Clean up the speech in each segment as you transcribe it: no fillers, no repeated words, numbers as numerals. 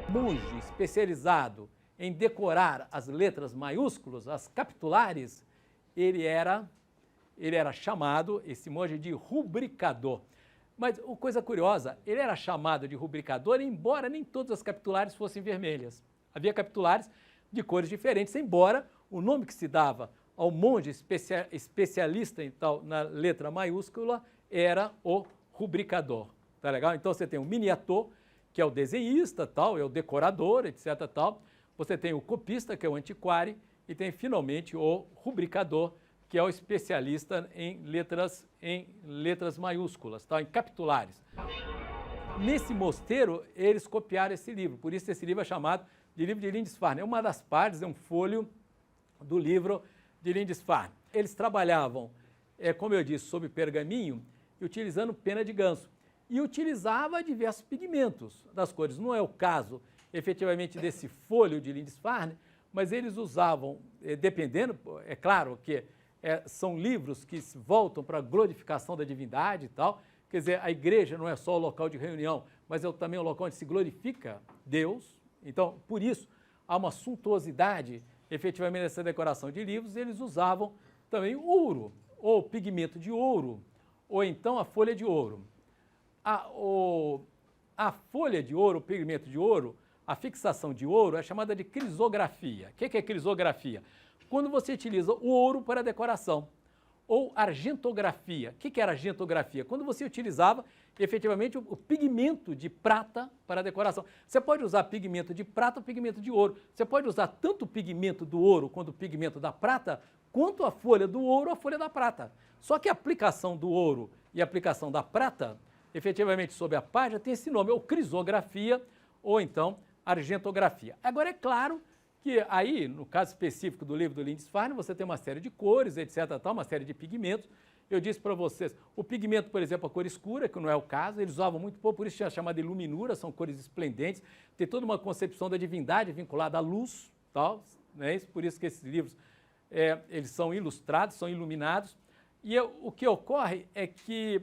monge especializado em decorar as letras maiúsculas, as capitulares, ele era chamado, esse monge, de rubricador. Mas, coisa curiosa, ele era chamado de rubricador, embora nem todas as capitulares fossem vermelhas. Havia capitulares de cores diferentes, embora o nome que se dava ao monge especialista então, na letra maiúscula era o rubricador. Tá legal? Então você tem o miniator, que é o desenhista, tal, é o decorador, etc. Tal. Você tem o copista, que é o antiquário, e tem finalmente o rubricador, que é o especialista em letras maiúsculas, tá? Em capitulares. Nesse mosteiro, eles copiaram esse livro, por isso esse livro é chamado de livro de Lindisfarne. É uma das partes, é um folho do livro de Lindisfarne. Eles trabalhavam, como eu disse, sobre pergaminho e utilizando pena de ganso. E utilizava diversos pigmentos das cores. Não é o caso, efetivamente, desse folho de Lindisfarne, mas eles usavam, dependendo, é claro que são livros que se voltam para a glorificação da divindade e tal. Quer dizer, a igreja não é só o local de reunião, mas é também o local onde se glorifica Deus. Então, por isso, há uma suntuosidade, efetivamente, nessa decoração de livros. Eles usavam também ouro, ou pigmento de ouro, ou então a folha de ouro. A folha de ouro, o pigmento de ouro, a fixação de ouro é chamada de crisografia. O que é crisografia? Quando você utiliza o ouro para decoração. Ou argentografia. O que era argentografia? Quando você utilizava, efetivamente, o pigmento de prata para decoração. Você pode usar pigmento de prata ou pigmento de ouro. Você pode usar tanto o pigmento do ouro quanto o pigmento da prata, quanto a folha do ouro ou a folha da prata. Só que a aplicação do ouro e a aplicação da prata, efetivamente, sob a página, tem esse nome, ou crisografia, ou então argentografia. Agora, é claro que aí, no caso específico do livro do Lindisfarne, você tem uma série de cores, etc., tal, uma série de pigmentos. Eu disse para vocês, o pigmento, por exemplo, a cor escura, que não é o caso, eles usavam muito pouco, por isso é chamada de iluminura, são cores esplendentes, tem toda uma concepção da divindade vinculada à luz, tal, né? Por isso que esses livros, eles são ilustrados, são iluminados. E o que ocorre é que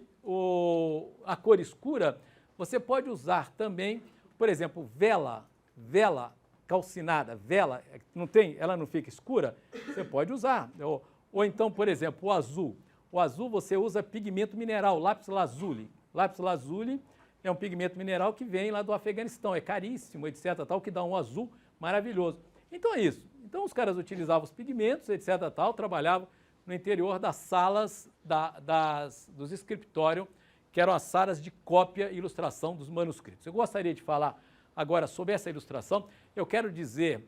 a cor escura, você pode usar também, por exemplo, vela calcinada, vela, não tem, ela não fica escura, você pode usar. Ou então, por exemplo, o azul. O azul você usa pigmento mineral, lápis lazuli. Lápis lazuli é um pigmento mineral que vem lá do Afeganistão, é caríssimo, etc., tal, que dá um azul maravilhoso. Então é isso. Então os caras utilizavam os pigmentos, etc., tal, trabalhavam no interior das salas dos escritórios, que eram as salas de cópia e ilustração dos manuscritos. Eu gostaria de falar agora sobre essa ilustração. Eu quero dizer,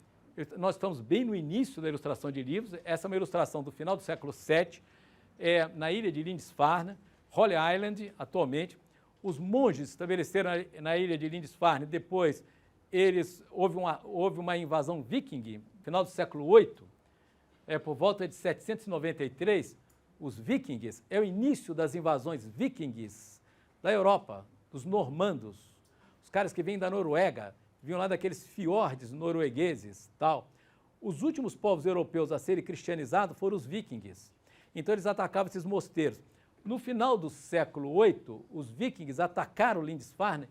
nós estamos bem no início da ilustração de livros. Essa é uma ilustração do final do século VII, na ilha de Lindisfarne, Holy Island, atualmente. Os monges estabeleceram na ilha de Lindisfarne, depois houve uma invasão viking, no final do século VIII, por volta de 793, os vikings, é o início das invasões vikings da Europa, dos normandos, os caras que vêm da Noruega, vinham lá daqueles fiordes noruegueses, tal. Os últimos povos europeus a serem cristianizados foram os vikings. Então eles atacavam esses mosteiros. No final do século VIII, os vikings atacaram Lindisfarne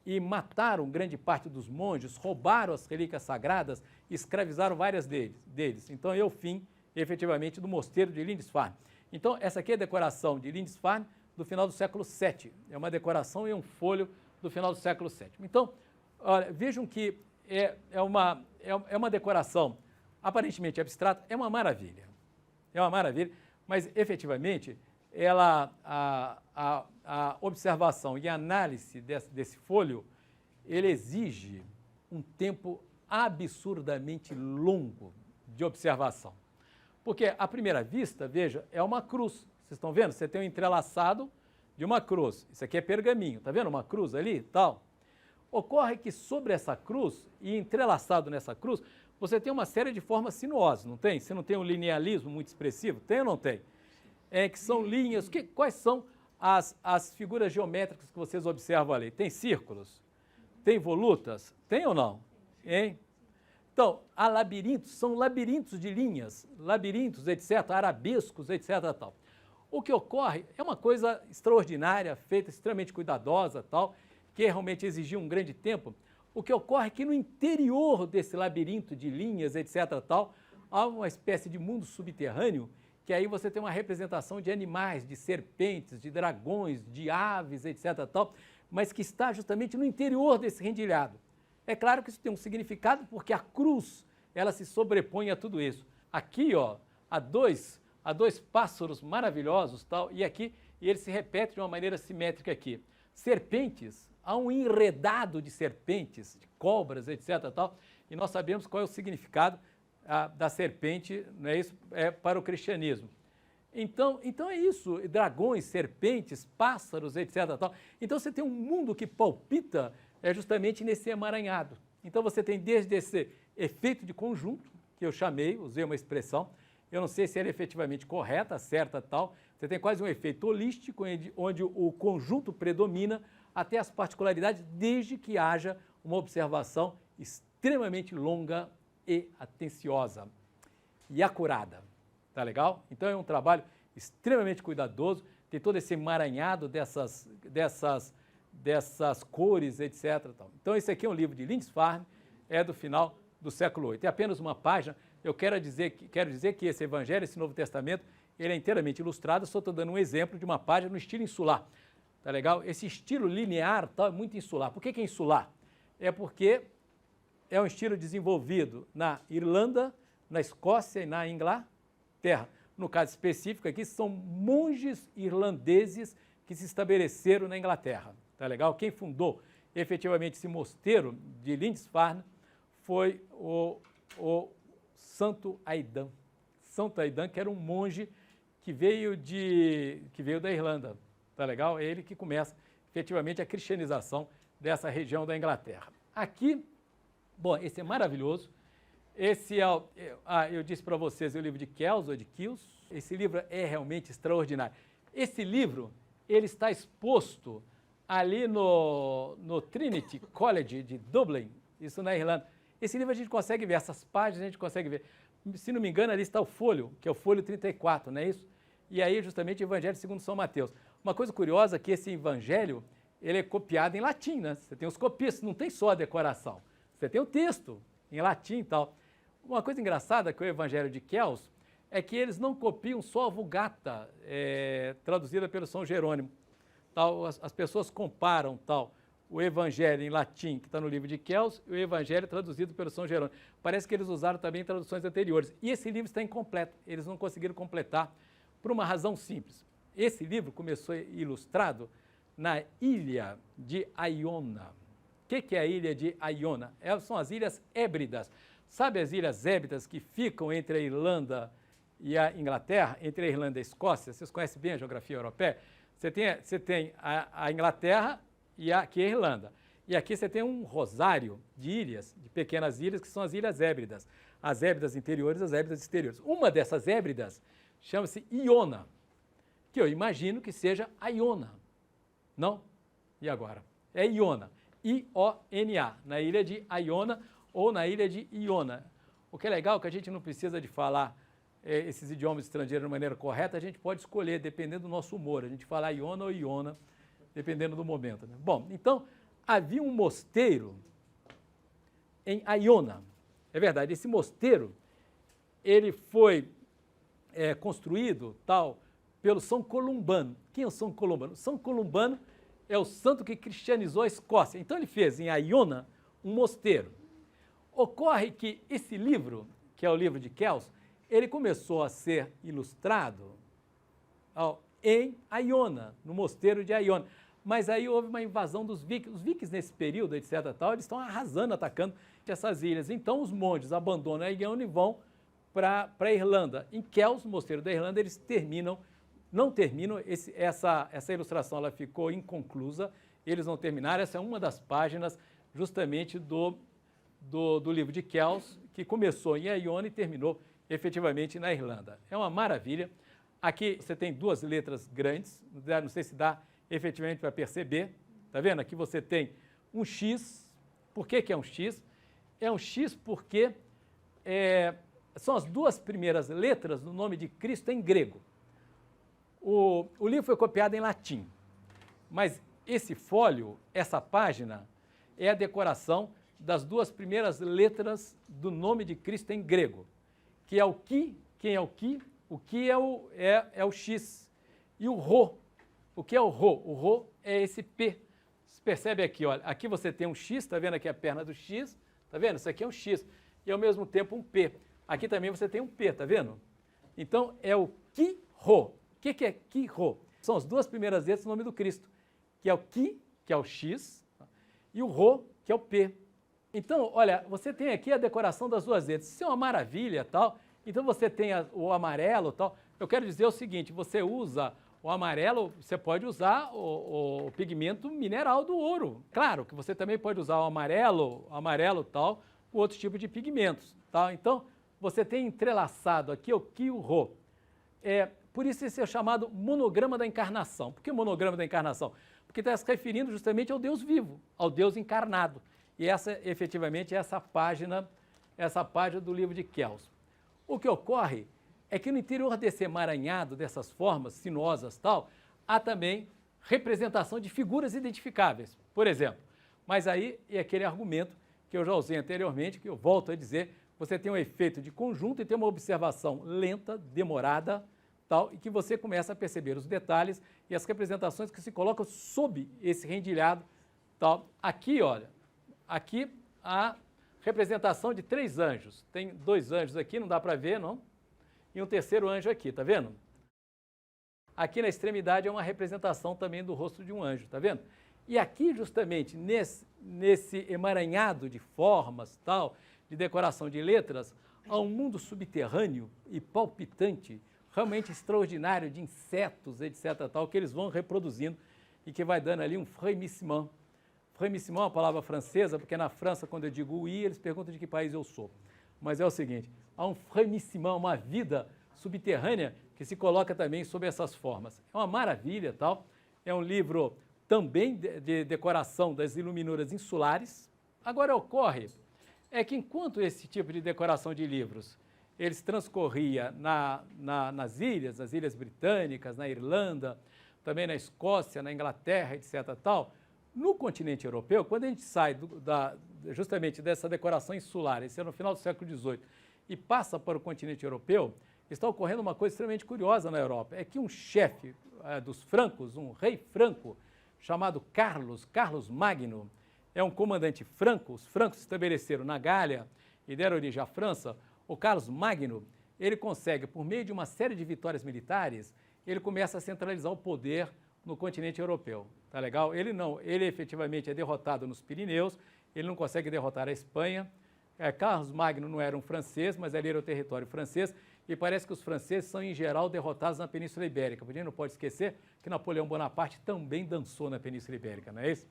e mataram grande parte dos monges, roubaram as relíquias sagradas e escravizaram várias deles. Então é o fim, efetivamente, do mosteiro de Lindisfarne. Então essa aqui é a decoração de Lindisfarne do final do século VII. É uma decoração e um folho do final do século VII. Então, olha, vejam que é uma decoração aparentemente abstrata, é uma maravilha. É uma maravilha, mas efetivamente a observação e a análise desse folho, ele exige um tempo absurdamente longo de observação. Porque, à primeira vista, veja, é uma cruz. Vocês estão vendo? Você tem um entrelaçado de uma cruz. Isso aqui é pergaminho, tá vendo? Uma cruz ali, tal. Ocorre que sobre essa cruz, e entrelaçado nessa cruz, você tem uma série de formas sinuosas, não tem? Você não tem um linealismo muito expressivo? Tem ou não tem? Que são linhas. Quais são as figuras geométricas que vocês observam ali? Tem círculos? Tem volutas? Tem ou não? Hein? Então, há labirintos, são labirintos de linhas, labirintos, etc., arabescos, etc., tal. O que ocorre é uma coisa extraordinária, feita extremamente cuidadosa, tal, que realmente exigiu um grande tempo. O que ocorre é que no interior desse labirinto de linhas, etc., tal, há uma espécie de mundo subterrâneo, que aí você tem uma representação de animais, de serpentes, de dragões, de aves, etc., tal, mas que está justamente no interior desse rendilhado. É claro que isso tem um significado, porque a cruz, ela se sobrepõe a tudo isso. Aqui, ó, há dois pássaros maravilhosos, tal, e aqui, e ele se repete de uma maneira simétrica aqui. Serpentes, há um enredado de serpentes, de cobras, etc., tal, e nós sabemos qual é o significado da serpente, não é isso? É para o cristianismo. Então é isso, dragões, serpentes, pássaros, etc., tal. Então você tem um mundo que palpita justamente nesse emaranhado. Então você tem desde esse efeito de conjunto, que eu chamei, usei uma expressão, eu não sei se ela é efetivamente correta, certa, tal, você tem quase um efeito holístico, onde o conjunto predomina até as particularidades, desde que haja uma observação extremamente longa e atenciosa e acurada. Tá legal? Então é um trabalho extremamente cuidadoso, tem todo esse emaranhado dessas cores, etc. Tal. Então esse aqui é um livro de Lindisfarne, é do final do século VIII. É apenas uma página, eu quero dizer que esse Evangelho, esse Novo Testamento, ele é inteiramente ilustrado, só estou dando um exemplo de uma página no estilo insular. Tá legal? Esse estilo linear tal, é muito insular. Por que é insular? É porque é um estilo desenvolvido na Irlanda, na Escócia e na Inglaterra. No caso específico aqui, são monges irlandeses que se estabeleceram na Inglaterra. Tá legal? Quem fundou efetivamente esse mosteiro de Lindisfarne foi o Santo Aidan. Santo Aidan, que era um monge que veio da Irlanda. Tá legal? É ele que começa efetivamente a cristianização dessa região da Inglaterra. Aqui, bom, esse é maravilhoso. Esse é, eu disse para vocês, é o livro de Kells, ou de Kills. Esse livro é realmente extraordinário. Esse livro, ele está exposto ali no Trinity College de Dublin, isso na Irlanda. Esse livro a gente consegue ver, essas páginas a gente consegue ver. Se não me engano, ali está o folho, que é o folho 34, não é isso? E aí, justamente, o Evangelho segundo São Mateus. Uma coisa curiosa é que esse Evangelho, ele é copiado em latim, né? Você tem os copistas, não tem só a decoração. Você tem o texto em latim e tal. Uma coisa engraçada que o Evangelho de Kells é que eles não copiam só a Vulgata, traduzida pelo São Jerônimo. Tal, as pessoas comparam tal, o Evangelho em latim, que está no livro de Kells, e o Evangelho traduzido pelo São Jerônimo. Parece que eles usaram também traduções anteriores. E esse livro está incompleto, eles não conseguiram completar por uma razão simples. Esse livro começou ilustrado na ilha de Iona. O que é a ilha de Iona? São as Ilhas Hébridas. Sabe as Ilhas Hébridas que ficam entre a Irlanda e a Inglaterra, entre a Irlanda e a Escócia? Vocês conhecem bem a geografia europeia? Você tem a Inglaterra e aqui a Irlanda. E aqui você tem um rosário de ilhas, de pequenas ilhas, que são as Ilhas Hébridas. As Hébridas interiores e as Hébridas exteriores. Uma dessas Hébridas chama-se Iona, que eu imagino que seja a Iona. Não? E agora? É Iona. I-O-N-A, na ilha de Iona ou na ilha de Iona. O que é legal é que a gente não precisa de falar esses idiomas estrangeiros de maneira correta, a gente pode escolher, dependendo do nosso humor, a gente fala Iona ou Iona, dependendo do momento. Né? Bom, então, havia um mosteiro em Iona. É verdade, esse mosteiro, ele foi construído, tal, pelo São Columbano. Quem é o São Columbano? São Columbano é o santo que cristianizou a Escócia. Então ele fez em Iona um mosteiro. Ocorre que esse livro, que é o livro de Kells, ele começou a ser ilustrado em Iona, no mosteiro de Iona. Mas aí houve uma invasão dos vikings. Os vikings nesse período, etc., tal, eles estão arrasando, atacando essas ilhas. Então os monges abandonam Iona e vão para a Irlanda. Em Kells, no mosteiro da Irlanda, eles não terminam, essa ilustração ela ficou inconclusa, eles não terminaram, essa é uma das páginas justamente do livro de Kells, que começou em Iona e terminou efetivamente na Irlanda. É uma maravilha. Aqui você tem duas letras grandes, não sei se dá efetivamente para perceber, tá vendo? Aqui você tem um X. Por que é um X? É um X porque são as duas primeiras letras do nome de Cristo em grego. O livro foi copiado em latim, mas esse folho, essa página, é a decoração das duas primeiras letras do nome de Cristo em grego, que é o Ki. Quem é o Ki? O Ki é o X. E o Rho. O que é o Rho? O Rho é esse P. Você percebe aqui, olha, aqui você tem um X, está vendo aqui a perna do X? Está vendo? Isso aqui é um X. E ao mesmo tempo um P. Aqui também você tem um P, está vendo? Então é o Ki-Rho. O que é Ki-Rho? São as duas primeiras letras do nome do Cristo, que é o Ki, que é o X, e o Rho, que é o P. Então, olha, você tem aqui a decoração das duas letras. Isso é uma maravilha, tal. Então você tem o amarelo, tal. Eu quero dizer o seguinte, você usa o amarelo, você pode usar o pigmento mineral do ouro. Claro que você também pode usar o amarelo, tal, o outro tipo de pigmentos, tá? Então, você tem entrelaçado aqui o Ki e o Rho. Por isso esse é chamado monograma da encarnação. Por que monograma da encarnação? Porque está se referindo justamente ao Deus vivo, ao Deus encarnado. E essa, efetivamente, é essa página do livro de Kels. O que ocorre é que no interior desse emaranhado, dessas formas sinuosas tal, há também representação de figuras identificáveis, por exemplo. Mas aí é aquele argumento que eu já usei anteriormente, que eu volto a dizer, você tem um efeito de conjunto e tem uma observação lenta, demorada, tal, e que você começa a perceber os detalhes e as representações que se colocam sob esse rendilhado, tal. Aqui, olha, aqui a representação de 3 anjos. Tem 2 anjos aqui, não dá para ver, não? E um terceiro anjo aqui, tá vendo? Aqui na extremidade é uma representação também do rosto de um anjo, tá vendo? E aqui, justamente, nesse emaranhado de formas, tal, de decoração de letras, há um mundo subterrâneo e palpitante, realmente extraordinário, de insetos, etc., tal, que eles vão reproduzindo e que vai dando ali um frémissement. Frémissement é uma palavra francesa, porque na França, quando eu digo oui, eles perguntam de que país eu sou. Mas é o seguinte, há um frémissement, uma vida subterrânea que se coloca também sob essas formas. É uma maravilha, tal. É um livro também de decoração das iluminuras insulares. Agora ocorre é que enquanto esse tipo de decoração de livros eles transcorria nas ilhas britânicas, na Irlanda, também na Escócia, na Inglaterra, etc., tal, no continente europeu, quando a gente sai justamente dessa decoração insular, isso é no final do século XVIII, e passa para o continente europeu, está ocorrendo uma coisa extremamente curiosa na Europa. É que um chefe dos francos, um rei franco, chamado Carlos Magno, é um comandante franco. Os francos se estabeleceram na Gália e deram origem à França. O Carlos Magno, ele consegue, por meio de uma série de vitórias militares, ele começa a centralizar o poder no continente europeu. Tá legal? Ele efetivamente é derrotado nos Pirineus, ele não consegue derrotar a Espanha. Carlos Magno não era um francês, mas ali era o território francês, e parece que os franceses são, em geral, derrotados na Península Ibérica. A gente não pode esquecer que Napoleão Bonaparte também dançou na Península Ibérica, não é isso?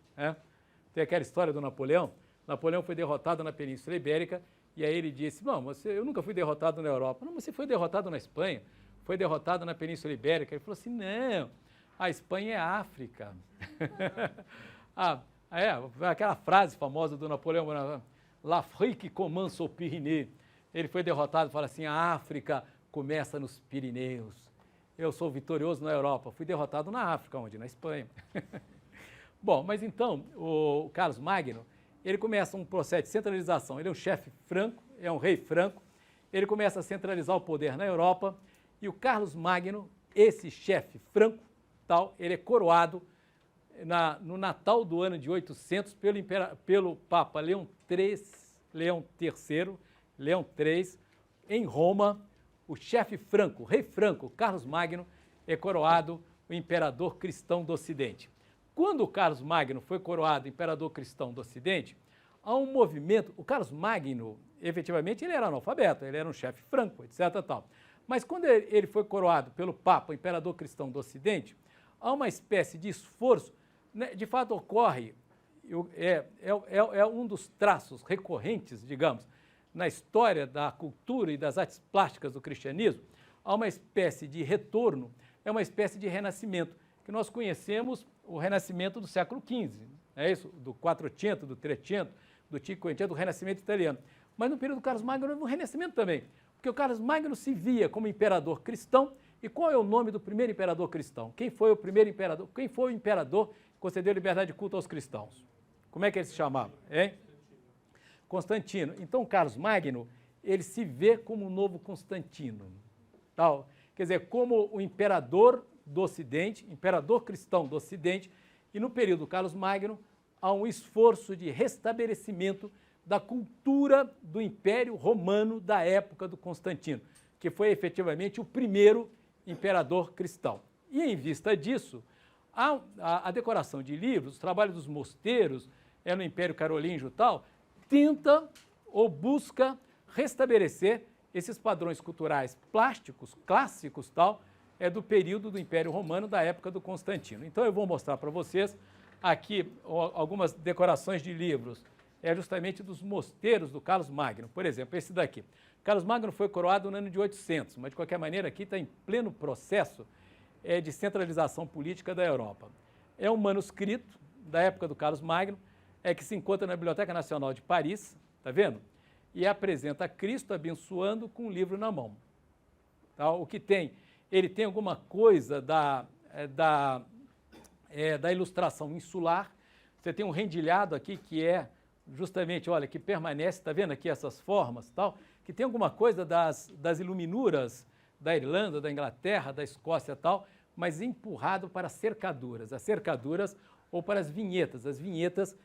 Tem aquela história do Napoleão. Napoleão foi derrotado na Península Ibérica, e aí ele disse, não, eu nunca fui derrotado na Europa. Não, você foi derrotado na Espanha, foi derrotado na Península Ibérica. Ele falou assim, não, a Espanha é a África. Aquela frase famosa do Napoleão Bonaparte, l'Afrique commence aux Pyrénées. Ele foi derrotado e fala assim, a África começa nos Pirineus. Eu sou vitorioso na Europa, fui derrotado na África, onde? Na Espanha. Bom, mas então, o Carlos Magno, ele começa um processo de centralização. Ele é um chefe franco, é um rei franco, ele começa a centralizar o poder na Europa, e o Carlos Magno, esse chefe franco, tal, ele é coroado no Natal do ano de 800 pelo Papa Leão III, em Roma. O chefe franco, o rei franco, Carlos Magno, é coroado o imperador cristão do Ocidente. Quando o Carlos Magno foi coroado imperador cristão do Ocidente, há um movimento. O Carlos Magno, efetivamente, ele era analfabeto, ele era um chefe franco, etc. Tal. Mas quando ele foi coroado pelo Papa, imperador cristão do Ocidente, há uma espécie de esforço, né, de fato ocorre, é um dos traços recorrentes, digamos, na história da cultura e das artes plásticas do cristianismo, há uma espécie de retorno, é uma espécie de renascimento, que nós conhecemos o renascimento do século XV, é isso? Do Quattrocento, do Trecento, do Cinquecento, do renascimento italiano. Mas no período do Carlos Magno houve um renascimento também, porque o Carlos Magno se via como imperador cristão. E qual é o nome do primeiro imperador cristão? Quem foi o primeiro imperador? Quem foi o imperador que concedeu liberdade de culto aos cristãos? Como é que ele se chamava? Hein? Constantino. Então, Carlos Magno, ele se vê como um novo Constantino. Tal. Quer dizer, como o imperador do Ocidente, imperador cristão do Ocidente, e no período do Carlos Magno, há um esforço de restabelecimento da cultura do Império Romano da época do Constantino, que foi efetivamente o primeiro imperador cristão. E em vista disso, a decoração de livros, o trabalho dos mosteiros, no Império Carolíngio e tal, tenta ou busca restabelecer esses padrões culturais plásticos, clássicos, tal, do período do Império Romano, da época do Constantino. Então eu vou mostrar para vocês aqui algumas decorações de livros, justamente dos mosteiros do Carlos Magno. Por exemplo, esse daqui. Carlos Magno foi coroado no ano de 800, mas de qualquer maneira aqui está em pleno processo de centralização política da Europa. É um manuscrito da época do Carlos Magno, que se encontra na Biblioteca Nacional de Paris, tá vendo? E apresenta Cristo abençoando com um livro na mão. Tá? O que tem? Ele tem alguma coisa da ilustração insular. Você tem um rendilhado aqui que é justamente, olha, que permanece, está vendo aqui essas formas, tal, que tem alguma coisa das iluminuras da Irlanda, da Inglaterra, da Escócia, tal, mas empurrado para cercaduras, as cercaduras ou para as vinhetas. As vinhetas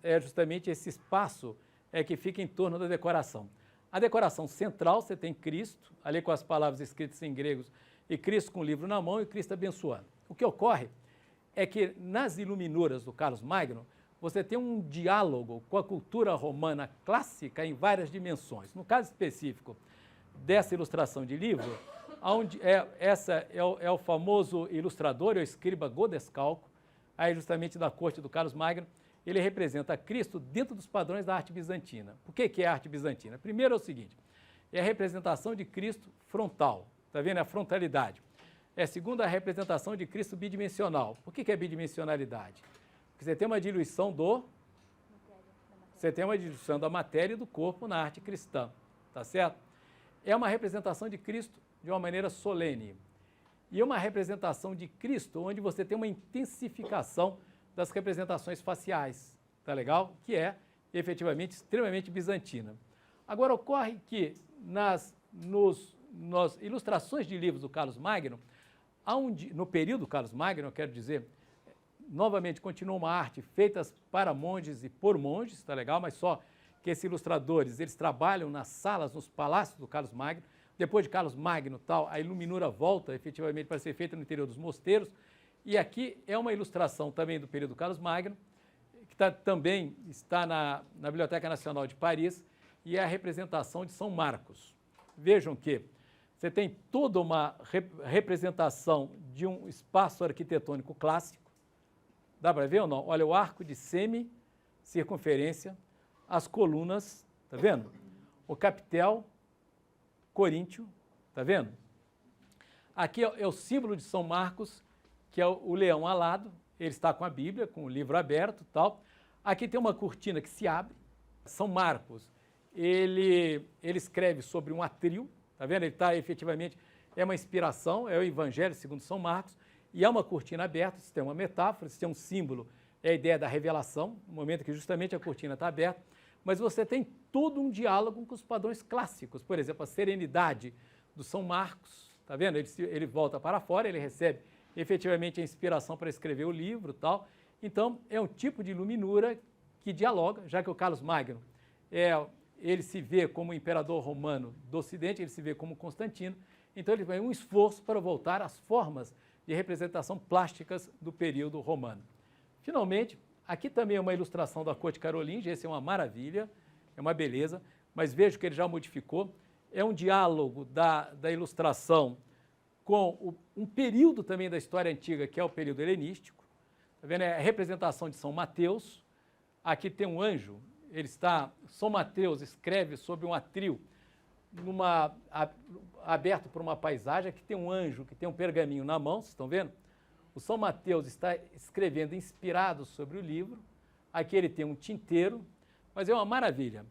é justamente esse espaço que fica em torno da decoração. A decoração central, você tem Cristo, ali com as palavras escritas em gregos, e Cristo com o livro na mão e Cristo abençoando. O que ocorre é que nas iluminuras do Carlos Magno, você tem um diálogo com a cultura romana clássica em várias dimensões. No caso específico dessa ilustração de livro, onde é o famoso ilustrador, é o escriba Godescalco, aí justamente da corte do Carlos Magno. Ele representa Cristo dentro dos padrões da arte bizantina. O que é a arte bizantina? Primeiro é o seguinte, é a representação de Cristo frontal, está vendo? É a frontalidade. Segundo, a representação de Cristo bidimensional. Por que é bidimensionalidade? Porque você tem uma diluição da matéria e do corpo na arte cristã, tá certo? É uma representação de Cristo de uma maneira solene. E é uma representação de Cristo onde você tem uma intensificação das representações faciais, tá legal? Que é, efetivamente, extremamente bizantina. Agora, ocorre que nas ilustrações de livros do Carlos Magno, no período do Carlos Magno, eu quero dizer, novamente, continua uma arte feita para monges e por monges, tá legal? Mas só que esses ilustradores, eles trabalham nas salas, nos palácios do Carlos Magno. Depois de Carlos Magno, tal, a iluminura volta efetivamente para ser feita no interior dos mosteiros. E aqui é uma ilustração também do período do Carlos Magno, que também está na Biblioteca Nacional de Paris, e é a representação de São Marcos. Vejam que você tem toda uma representação de um espaço arquitetônico clássico. Dá para ver ou não? Olha, o arco de semicircunferência, as colunas, tá vendo? O capitel coríntio, tá vendo? Aqui é o símbolo de São Marcos, que é o leão alado, ele está com a Bíblia, com o livro aberto, tal. Aqui tem uma cortina que se abre. São Marcos, ele escreve sobre um atril, tá vendo? Ele está efetivamente, é uma inspiração, é o Evangelho segundo São Marcos, e é uma cortina aberta, isso tem uma metáfora, isso tem um símbolo, é a ideia da revelação, no momento que justamente a cortina está aberta, mas você tem todo um diálogo com os padrões clássicos, por exemplo, a serenidade do São Marcos, tá vendo? Ele volta para fora, ele recebe efetivamente a inspiração para escrever o livro, tal. Então, é um tipo de iluminura que dialoga, já que o Carlos Magno, ele se vê como imperador romano do Ocidente, ele se vê como Constantino, então ele tem um esforço para voltar às formas de representação plásticas do período romano. Finalmente, aqui também é uma ilustração da corte carolíngia, esse é uma maravilha, é uma beleza, mas vejo que ele já modificou, é um diálogo da ilustração com um período também da história antiga, que é o período helenístico. Está vendo? É a representação de São Mateus. Aqui tem um anjo, São Mateus escreve sobre um atril, aberto por uma paisagem, aqui tem um anjo que tem um pergaminho na mão, vocês estão vendo? O São Mateus está escrevendo inspirado sobre o livro, aqui ele tem um tinteiro, mas é uma maravilha.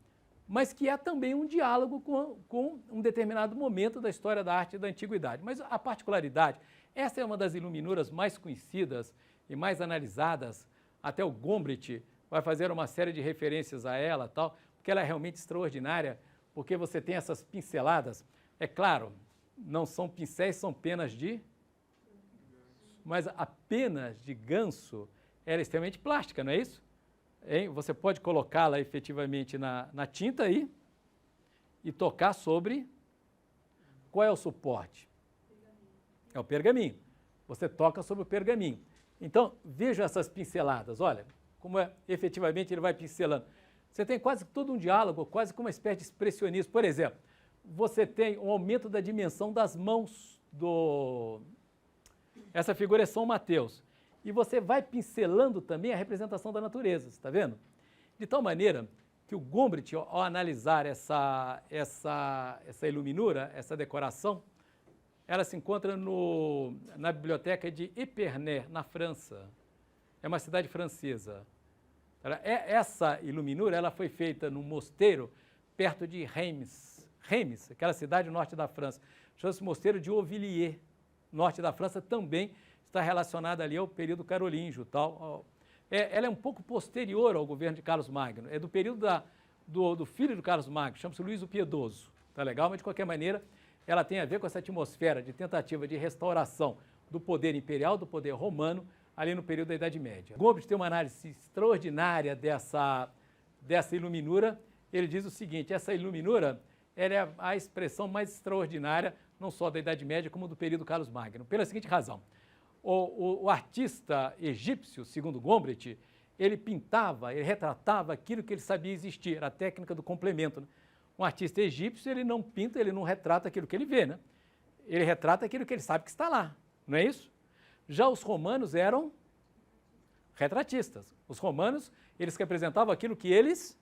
Mas que é também um diálogo com um determinado momento da história da arte da antiguidade. Mas a particularidade, essa é uma das iluminuras mais conhecidas e mais analisadas, até o Gombrich vai fazer uma série de referências a ela, tal, porque que ela é realmente extraordinária, porque você tem essas pinceladas. É claro, não são pincéis, são penas de... Mas a pena de ganso era extremamente plástica, não é isso? Hein? Você pode colocá-la efetivamente na tinta aí e tocar sobre... Qual é o suporte? É o pergaminho. Você toca sobre o pergaminho. Então, veja essas pinceladas, olha, como efetivamente ele vai pincelando. Você tem quase todo um diálogo, quase como uma espécie de expressionismo. Por exemplo, você tem um aumento da dimensão das mãos do... Essa figura é São Mateus. E você vai pincelando também a representação da natureza, está vendo? De tal maneira que o Gombrich, ao analisar essa iluminura, essa decoração, ela se encontra na biblioteca de Épernay, na França. É uma cidade francesa. Essa iluminura ela foi feita num mosteiro perto de Reims, aquela cidade no norte da França. Chama-se Mosteiro de Auvilliers, norte da França, também está relacionada ali ao período carolíngio. Tal. Ela é um pouco posterior ao governo de Carlos Magno, é do período do filho do Carlos Magno, chama-se Luís o Piedoso. Tá legal? Mas, de qualquer maneira, ela tem a ver com essa atmosfera de tentativa de restauração do poder imperial, do poder romano, ali no período da Idade Média. Gombrich tem uma análise extraordinária dessa iluminura. Ele diz o seguinte, essa iluminura ela é a expressão mais extraordinária, não só da Idade Média, como do período Carlos Magno, pela seguinte razão. O artista egípcio, segundo Gombrich, ele pintava, ele retratava aquilo que ele sabia existir, era a técnica do complemento. Né? Um artista egípcio, ele não pinta, ele não retrata aquilo que ele vê, né? Ele retrata aquilo que ele sabe que está lá, não é isso? Já os romanos eram retratistas. Os romanos, eles representavam aquilo que eles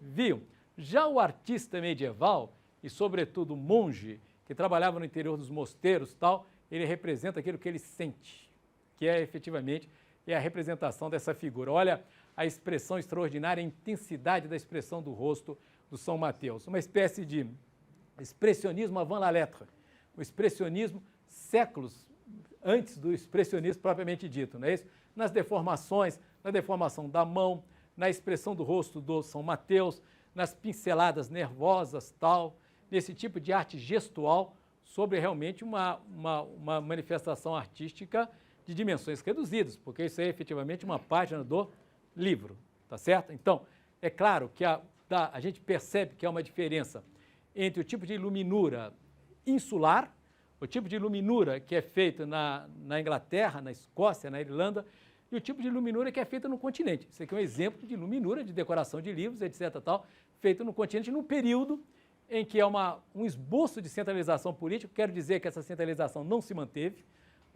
viam. Já o artista medieval, e sobretudo o monge, que trabalhava no interior dos mosteiros tal, ele representa aquilo que ele sente, que é efetivamente a representação dessa figura. Olha a expressão extraordinária, a intensidade da expressão do rosto do São Mateus. Uma espécie de expressionismo avant la lettre. O expressionismo séculos antes do expressionismo propriamente dito, não é isso? Nas deformações, na deformação da mão, na expressão do rosto do São Mateus, nas pinceladas nervosas, tal, nesse tipo de arte gestual sobre realmente uma manifestação artística de dimensões reduzidas, porque isso é efetivamente uma página do livro, tá certo? Então, é claro que a gente percebe que há uma diferença entre o tipo de iluminura insular, o tipo de iluminura que é feita na Inglaterra, na Escócia, na Irlanda, e o tipo de iluminura que é feita no continente. Isso aqui é um exemplo de iluminura, de decoração de livros, etc., tal, feito no continente num período em que é um esboço de centralização política. Quero dizer que essa centralização não se manteve.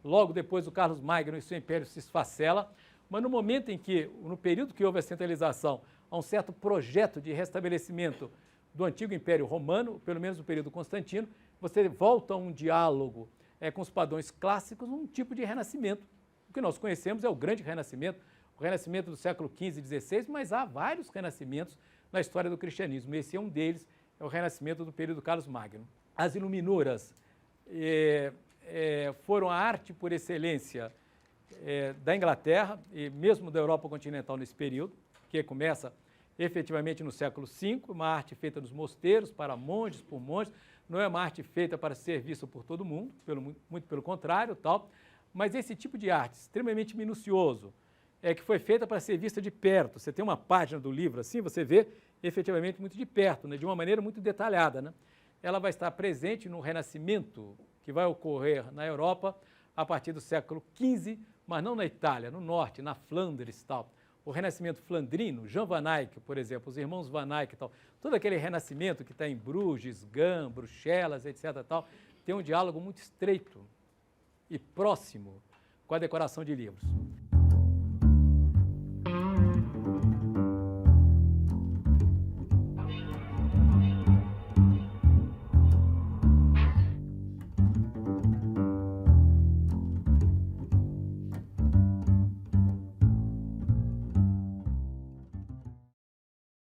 Logo depois, o Carlos Magno e seu império se esfacela, mas no momento em que, no período que houve a centralização, há um certo projeto de restabelecimento do antigo Império Romano, pelo menos no período Constantino, você volta a um diálogo com os padrões clássicos, um tipo de renascimento. O que nós conhecemos é o grande renascimento, o renascimento do século XV e XVI, mas há vários renascimentos na história do cristianismo. Esse é um deles, é o renascimento do período Carlos Magno. As iluminuras foram a arte por excelência da Inglaterra e mesmo da Europa continental nesse período, que começa efetivamente no século V, uma arte feita nos mosteiros, para monges, por monges, não é uma arte feita para ser vista por todo mundo, muito pelo contrário, tal, mas esse tipo de arte extremamente minucioso, que foi feita para ser vista de perto. Você tem uma página do livro assim, você vê efetivamente muito de perto, né, de uma maneira muito detalhada, né? Ela vai estar presente no Renascimento que vai ocorrer na Europa a partir do século XV, mas não na Itália, no norte, na Flandres e tal. O Renascimento flandrino, Jean Van Eyck, por exemplo, os irmãos Van Eyck e tal, todo aquele renascimento que está em Bruges, Gand, Bruxelas, etc. tal, tem um diálogo muito estreito e próximo com a decoração de livros.